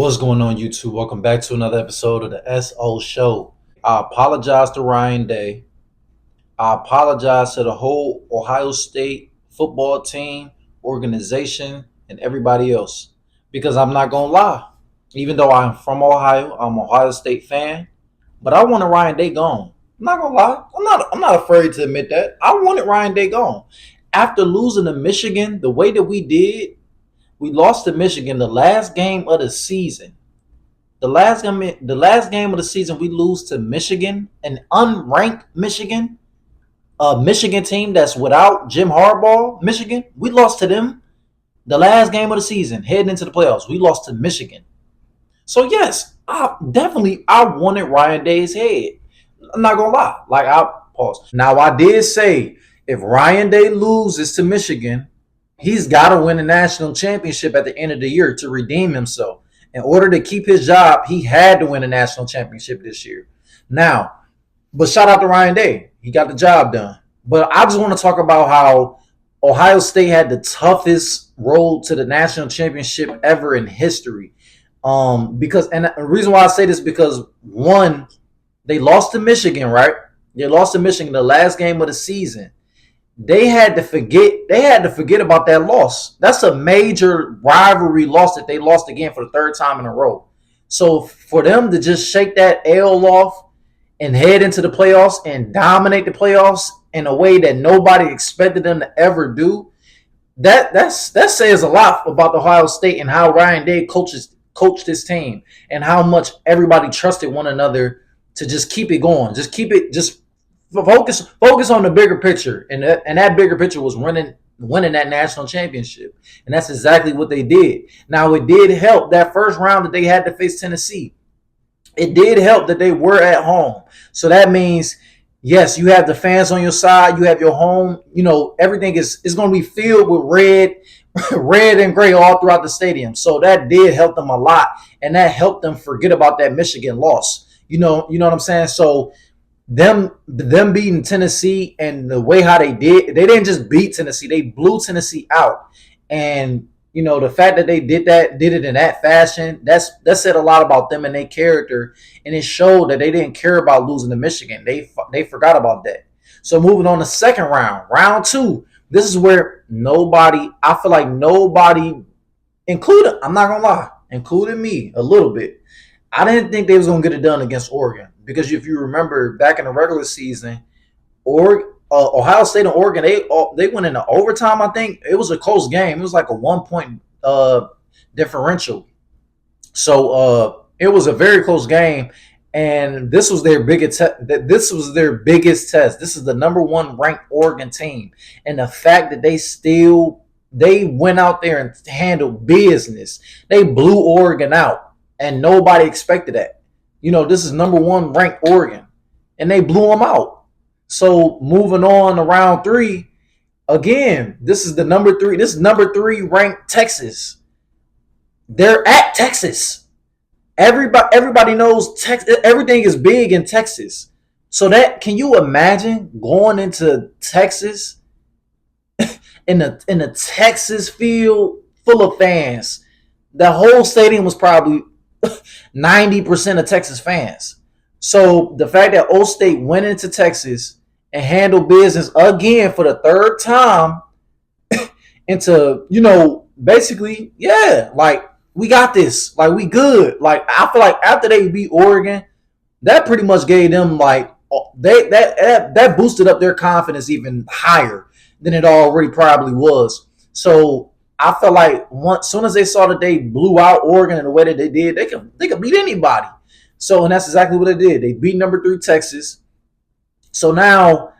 What's going on, YouTube? Welcome back to another episode of the SO Show. I apologize to Ryan Day. I apologize to the whole Ohio State football team, organization, and everybody else. Because I'm not going to lie. Even though I'm from Ohio, I'm an Ohio State fan, but I wanted Ryan Day gone. I'm not going to lie. I'm not afraid to admit that. I wanted Ryan Day gone. After losing to Michigan the way that we lost to Michigan the last game of the season. The last game of the season, we lose to Michigan, an unranked Michigan, a Michigan team that's without Jim Harbaugh. Michigan, we lost to them the last game of the season, heading into the playoffs. We lost to Michigan. So yes, I wanted Ryan Day's head. I'm not gonna lie. Like I pause. Now I did say if Ryan Day loses to Michigan, he's got to win a national championship at the end of the year to redeem himself. In order to keep his job, he had to win a national championship this year. Now, but shout out to Ryan Day. He got the job done. But I just want to talk about how Ohio State had the toughest road to the national championship ever in history. Because and the reason why I say this is because one, they lost to Michigan, right? They lost to Michigan the last game of the season. They had to forget about that loss. That's a major rivalry loss that they lost again for the third time in a row. So for them to just shake that L off and head into the playoffs and dominate the playoffs in a way that nobody expected them to ever do, that says a lot about Ohio State and how Ryan Day coached his team and how much everybody trusted one another to just keep it going. Just focus on the bigger picture, and that bigger picture was winning that national championship, and that's exactly what they did. Now it did help that first round that they had to face Tennessee. It did help that they were at home, so that means yes, you have the fans on your side, you have your home. Everything is going to be filled with red and gray all throughout the stadium. So that did help them a lot, and that helped them forget about that Michigan loss. You know what I'm saying? So them beating Tennessee and the way how they didn't just beat Tennessee, they blew Tennessee out. And the fact that they did it in that fashion, that said a lot about them and their character, and it showed that they didn't care about losing to Michigan. They forgot about that. So moving on to second round two, this is where I feel like nobody, including, I'm not gonna lie, including me a little bit, I didn't think they was gonna get it done against Oregon, because if you remember back in the regular season, Ohio State and Oregon, they went into overtime. I think it was a close game. It was like a 1 point differential. So it was a very close game, and this was their biggest. This was their biggest test. This is the number one ranked Oregon team, and the fact that they went out there and handled business. They blew Oregon out. And nobody expected that. This is number one ranked Oregon, and they blew them out. So moving on to round three, again, this is the number three. This is number three ranked Texas. They're at Texas. Everybody knows Texas. Everything is big in Texas. So can you imagine going into Texas in a Texas field full of fans? The whole stadium was probably 90% of Texas fans. So the fact that O State went into Texas and handled business again for the third time into, basically, yeah, like we got this, like we good. Like I feel like after they beat Oregon, that pretty much gave them like that boosted up their confidence even higher than it already probably was. So I felt like as soon as they saw that they blew out Oregon in the way that they did, they could beat anybody. So, and that's exactly what they did. They beat number three Texas. So now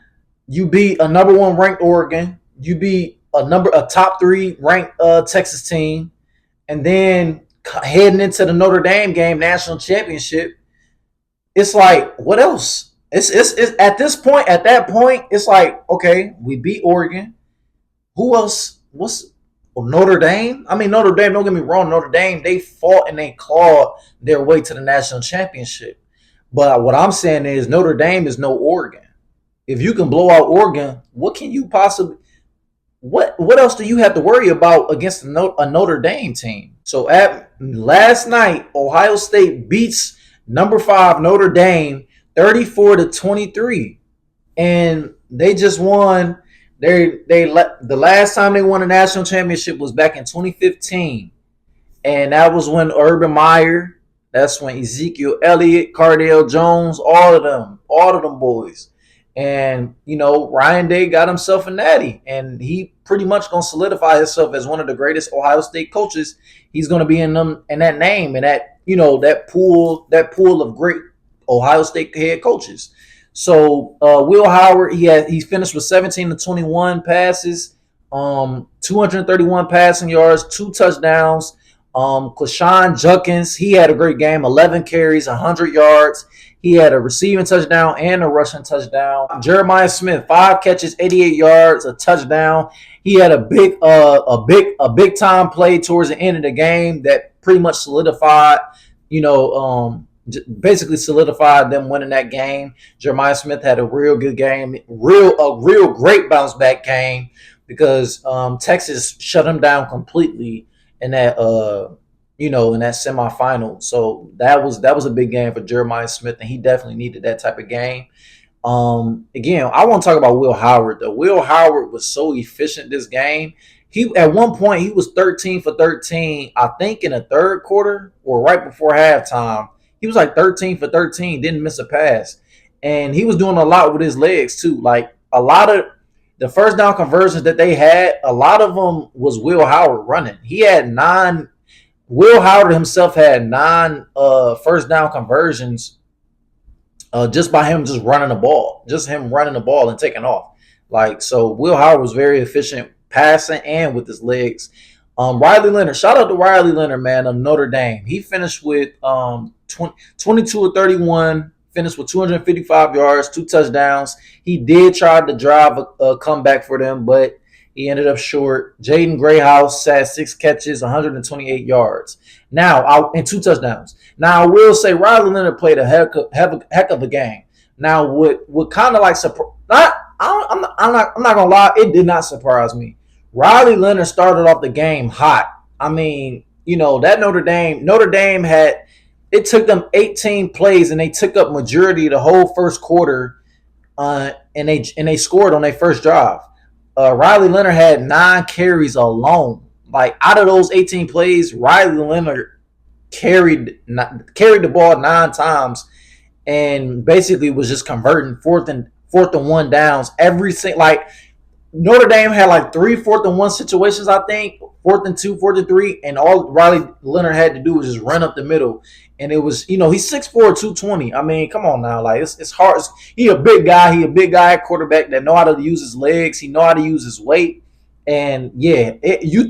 you beat a number one ranked Oregon. You beat a top three ranked Texas team, and then heading into the Notre Dame game, national championship. It's like, what else? It's at that point, it's like, okay, we beat Oregon. Who else? Notre Dame? I mean, Notre Dame, don't get me wrong, Notre Dame, they fought and they clawed their way to the national championship. But what I'm saying is Notre Dame is no Oregon. If you can blow out Oregon, what can you possibly – what else do you have to worry about against a Notre Dame team? So at last night, Ohio State beats number 5 Notre Dame 34-23, and they just won. The last time they won a national championship was back in 2015, and that was when Urban Meyer, that's when Ezekiel Elliott, Cardale Jones, all of them boys. And Ryan Day got himself a natty, and he pretty much gonna solidify himself as one of the greatest Ohio State coaches. He's gonna be in that name and that pool of great Ohio State head coaches. So Will Howard, he finished with 17 to 21 passes, 231 passing yards, 2 touchdowns. Quashawn Junkins, he had a great game, 11 carries, 100 yards. He had a receiving touchdown and a rushing touchdown. Jeremiah Smith, 5 catches, 88 yards, a touchdown. He had a big time play towards the end of the game that pretty much solidified, basically solidified them winning that game. Jeremiah Smith had a real good game, a real great bounce back game because Texas shut him down completely in that in that semifinal. So that was a big game for Jeremiah Smith, and he definitely needed that type of game. Again, I want to talk about Will Howard though. Will Howard was so efficient this game. He at one point he was 13 for 13, I think in the third quarter or right before halftime. He was like 13 for 13, didn't miss a pass. And he was doing a lot with his legs too. Like a lot of the first down conversions that they had, a lot of them was Will Howard running. He had 9. Will Howard himself had 9 first down conversions just by him just running the ball, just him running the ball and taking off. Like, so Will Howard was very efficient passing and with his legs. Riley Leonard, shout out to Riley Leonard, man, of Notre Dame. He finished with 22 or 31, finished with 255 yards, 2 touchdowns. He did try to drive a comeback for them, but he ended up short. Jaden Grayhouse had 6 catches, 128 yards. Now, and 2 touchdowns. Now, I will say Riley Leonard played a heck of a game. Now, what kind of like I'm not gonna lie, it did not surprise me. Riley Leonard started off the game hot. I mean, that Notre Dame had, it took them 18 plays and they took up majority of the whole first quarter, and they scored on their first drive. Riley Leonard had 9 carries alone. Like out of those 18 plays, Riley Leonard carried the ball 9 times and basically was just converting fourth and 1 downs every single. Like Notre Dame had like 3 4th-and-1 situations, I think, 4th-and-2, 4th-and-3, and all Riley Leonard had to do was just run up the middle. And it was, he's 6'4", 220. I mean, come on now. Like, it's hard. He a big guy. He a big guy at quarterback that know how to use his legs. He know how to use his weight. And, yeah, you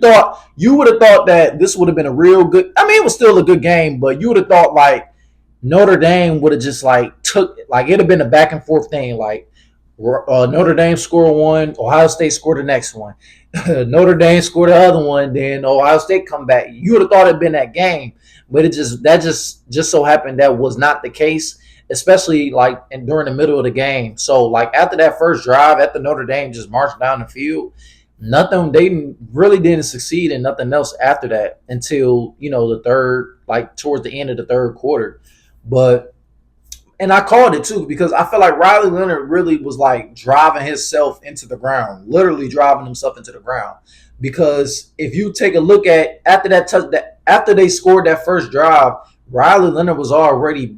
would have thought that this would have been a real good – I mean, it was still a good game, but you would have thought, like, Notre Dame would have just, like, it would have been a back-and-forth thing. Like, Notre Dame scored one, Ohio State scored the next one. Notre Dame scored the other one, then Ohio State come back. You would have thought it'd been that game, but it just so happened that was not the case, especially like during the middle of the game. So like after that first drive, after Notre Dame just marched down the field, they really didn't succeed in nothing else after that until the third, like towards the end of the third quarter. And I called it too because I feel like Riley Leonard really was like driving himself into the ground, literally driving himself into the ground. Because if you take a look at after they scored that first drive, Riley Leonard was already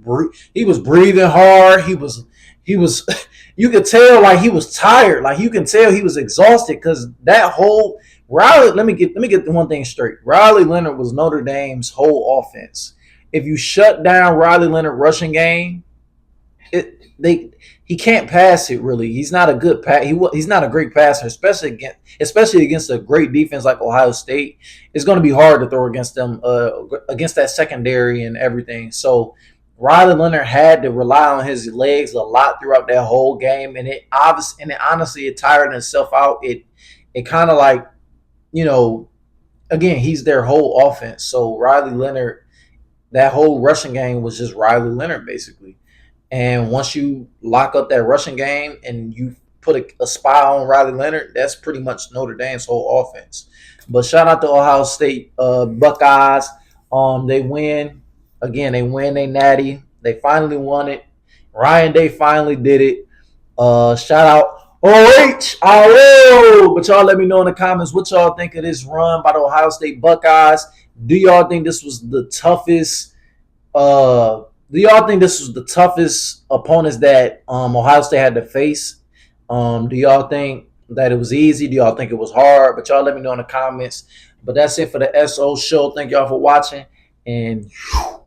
he was breathing hard. He was you could tell like he was tired. Like you can tell he was exhausted because that whole Riley. Let me get the one thing straight. Riley Leonard was Notre Dame's whole offense. If you shut down Riley Leonard rushing game, he can't pass it really. He's not a good he's not a great passer, especially against a great defense like Ohio State. It's going to be hard to throw against them, against that secondary and everything. So Riley Leonard had to rely on his legs a lot throughout that whole game, and it honestly it tired itself out. It kind of like again he's their whole offense. So Riley Leonard, that whole rushing game was just Riley Leonard basically. And once you lock up that rushing game and put a spy on Riley Leonard, that's pretty much Notre Dame's whole offense. But shout out to Ohio State Buckeyes. They win again. They win. They natty. They finally won it. Ryan Day finally did it. Shout out OHRO. But y'all let me know in the comments what y'all think of this run by the Ohio State Buckeyes. Do y'all think this was the toughest? Do y'all think this was the toughest opponents that Ohio State had to face? Do y'all think that it was easy? Do y'all think it was hard? But y'all let me know in the comments. But that's it for the SO show. Thank y'all for watching. And